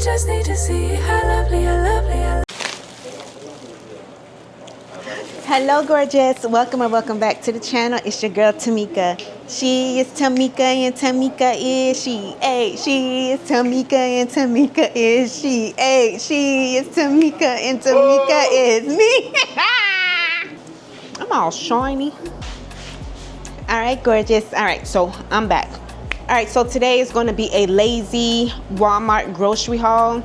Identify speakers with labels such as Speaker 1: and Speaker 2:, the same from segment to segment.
Speaker 1: just need to see how lovely, how lovely, how lovely.
Speaker 2: Hello gorgeous, welcome or welcome back to the channel. It's your girl Tamika. She is Tamika and Tamika is she. Hey, she is Tamika and Tamika is she. Hey, she is Tamika and Tamika is me. I'm all shiny. All right, gorgeous. All right, so I'm back. All right, so today is going to be a lazy Walmart grocery haul.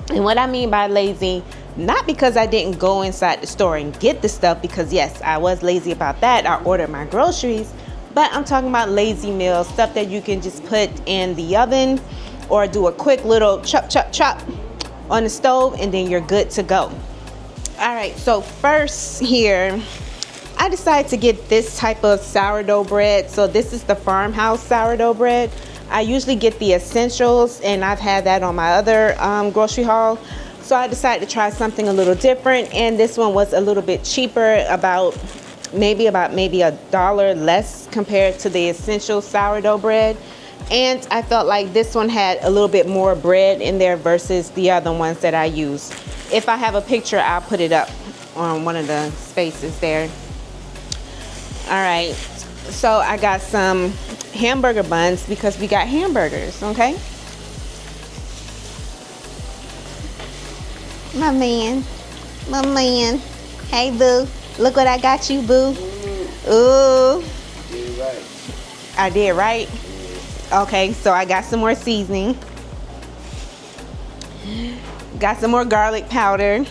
Speaker 2: And what I mean by lazy, not because I didn't go inside the store and get the stuff, because yes, I was lazy about that. I ordered my groceries, but I'm talking about lazy meals, stuff that you can just put in the oven or do a quick little chop, chop, chop on the stove, and then you're good to go. All right, so first here, I decided to get this type of sourdough bread. So this is the farmhouse sourdough bread. I usually get the essentials, and I've had that on my other grocery haul. So I decided to try something a little different, and this one was a little bit cheaper, about maybe $1 less compared to the essential sourdough bread. And I felt like this one had a little bit more bread in there versus the other ones that I use. If I have a picture, I'll put it up on one of the spaces there. All right, so I got some hamburger buns because we got hamburgers, okay? My man. Hey, boo. Look what I got you, boo. Ooh.
Speaker 3: You did right.
Speaker 2: I did right? Okay, so I got some more seasoning. Got some more garlic powder.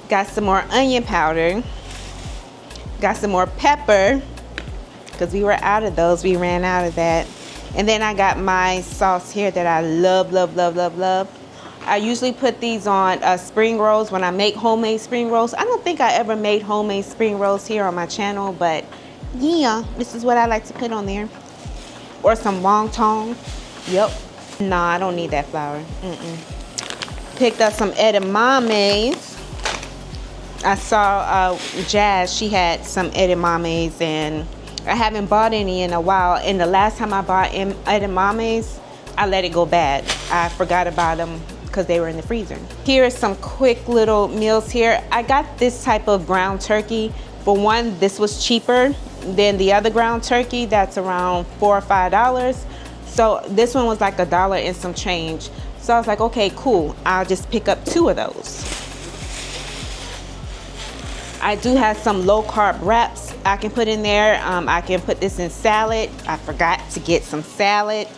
Speaker 2: Got some more onion powder. Got some more pepper, because we were out of those. We ran out of that. And then I got my sauce here that I love, love, love, love, love. I usually put these on spring rolls when I make homemade spring rolls. I don't think I ever made homemade spring rolls here on my channel, but yeah, this is what I like to put on there. Or some wonton. Yep. No, I don't need that flour. Picked up some edamames. I saw Jazz, she had some edamames, and I haven't bought any in a while. And the last time I bought edamames, I let it go bad. I forgot about them because they were in the freezer. Here are some quick little meals here. I got this type of ground turkey. For one, this was cheaper than the other ground turkey. That's around $4 or $5. So this one was like $1 and some change. So I was like, okay, cool. I'll just pick up 2 of those. I do have some low carb wraps I can put in there. I can put this in salad. I forgot to get some salad.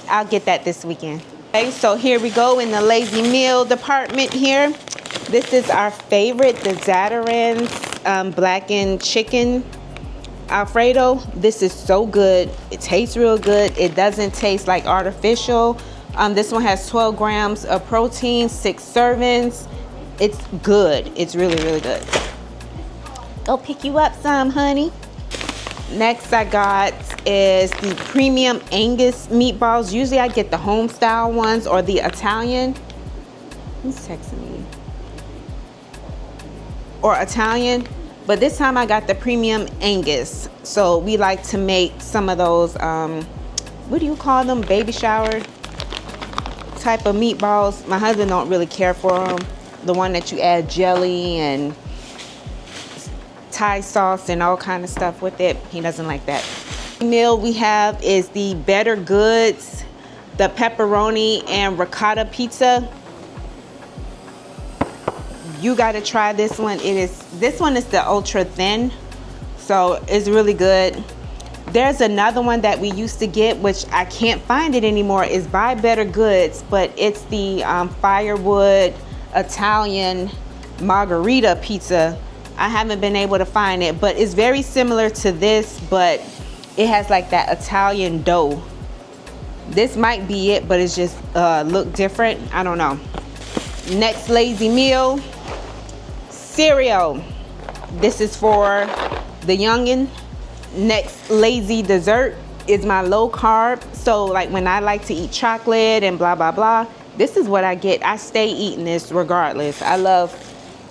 Speaker 2: I'll get that this weekend. Okay, so here we go in the lazy meal department here. This is our favorite, the Zatarain's blackened chicken Alfredo. This is so good. It tastes real good. It doesn't taste like artificial. This one has 12 grams of protein, 6 servings. It's good. It's really, really good. Go pick you up some, honey. Next I got is the premium Angus meatballs. Usually I get the home style ones or the Italian. Who's texting me? Or Italian. But this time I got the premium Angus. So we like to make some of those, what do you call them? Baby shower type of meatballs. My husband don't really care for them. The one that you add jelly and Thai sauce and all kind of stuff with it. He doesn't like that. The meal we have is the Better Goods, the pepperoni and ricotta pizza. You got to try this one. This one is the ultra thin, so it's really good. There's another one that we used to get, which I can't find it anymore. Is by Better Goods, but it's the firewood Italian margarita pizza. I haven't been able to find it, but it's very similar to this, but it has like that Italian dough. This might be it, but it's just look different. I don't know. Next lazy meal, cereal. This is for the youngin'. Next lazy dessert is my low carb. So like when I like to eat chocolate and blah, blah, blah, this is what I get. I stay eating this regardless. I love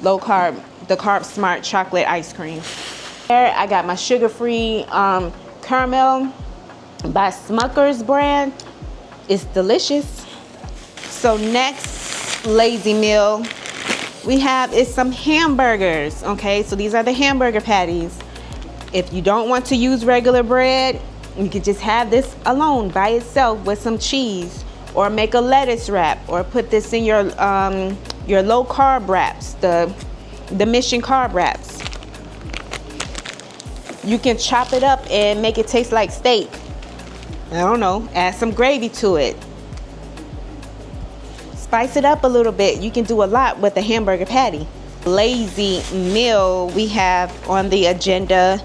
Speaker 2: low carb, the Carb Smart chocolate ice cream. There I got my sugar-free caramel by Smucker's brand. It's delicious. So next lazy meal we have is some hamburgers. Okay, so these are the hamburger patties. If you don't want to use regular bread, you could just have this alone by itself with some cheese, or make a lettuce wrap, or put this in your low carb wraps, the Mission carb wraps. You can chop it up and make it taste like steak. I don't know, add some gravy to it. Spice it up a little bit. You can do a lot with a hamburger patty. Lazy meal we have on the agenda.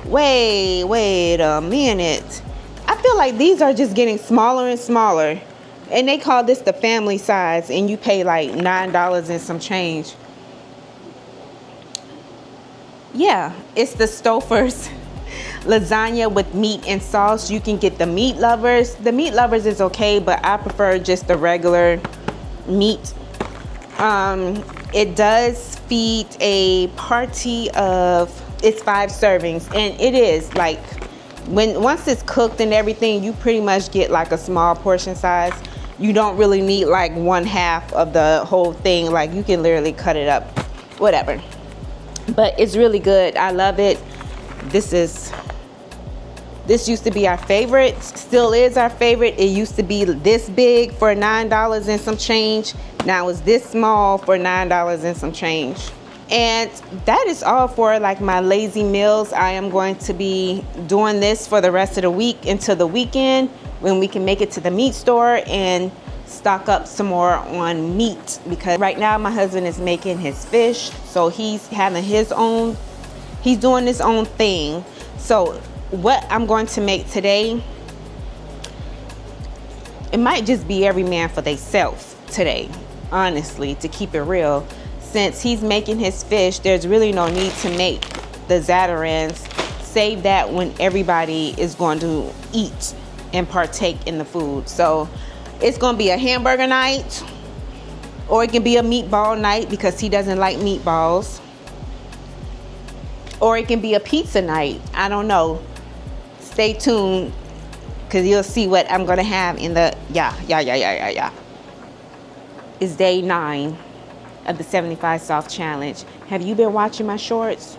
Speaker 2: Wait a minute. I feel like these are just getting smaller and smaller. And they call this the family size, and you pay like $9 and some change. Yeah, it's the Stouffer's lasagna with meat and sauce. You can get the meat lovers. The meat lovers is okay, but I prefer just the regular meat. It does feed a party of, it's 5 servings, and it is like, once it's cooked and everything, you pretty much get like a small portion size. You don't really need like 1/2 of the whole thing. Like, you can literally cut it up, whatever. But it's really good. I love it. This used to be our favorite, still is our favorite. It used to be this big for $9 and some change. Now it's this small for $9 and some change. And that is all for like my lazy meals. I am going to be doing this for the rest of the week until the weekend, when we can make it to the meat store and stock up some more on meat, because right now my husband is making his fish, so he's having his own, he's doing his own thing. So what I'm going to make today, it might just be every man for themselves today, honestly, to keep it real. Since he's making his fish, there's really no need to make the Zatarain's. Save that when everybody is going to eat and partake in the food. So it's going to be a hamburger night, or it can be a meatball night because he doesn't like meatballs, or it can be a pizza night. I don't know. Stay tuned, because you'll see what I'm going to have in the, It's day 9 of the 75 soft challenge. Have you been watching my shorts?